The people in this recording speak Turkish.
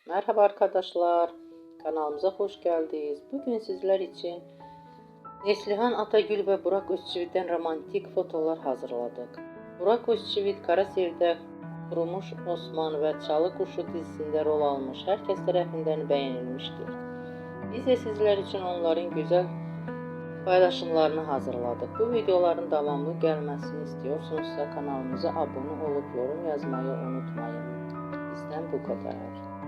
Merhaba arkadaşlar, kanalımıza hoş geldiniz. Bugün sizler için Neslihan Atagül ve Burak Özçivit'ten romantik fotolar hazırladık. Burak Özçivit, Kara Sevda, Kurumuş Osman ve Çalı Kuşu dizisinde rol almış. Herkes tarafından beğenilmiştir. Biz de sizler için onların güzel paylaşımlarını hazırladık. Bu videoların devamlı gelmesini istiyorsunuzsa kanalımıza abone olup yorum yazmayı unutmayın. Bizden bu kadar.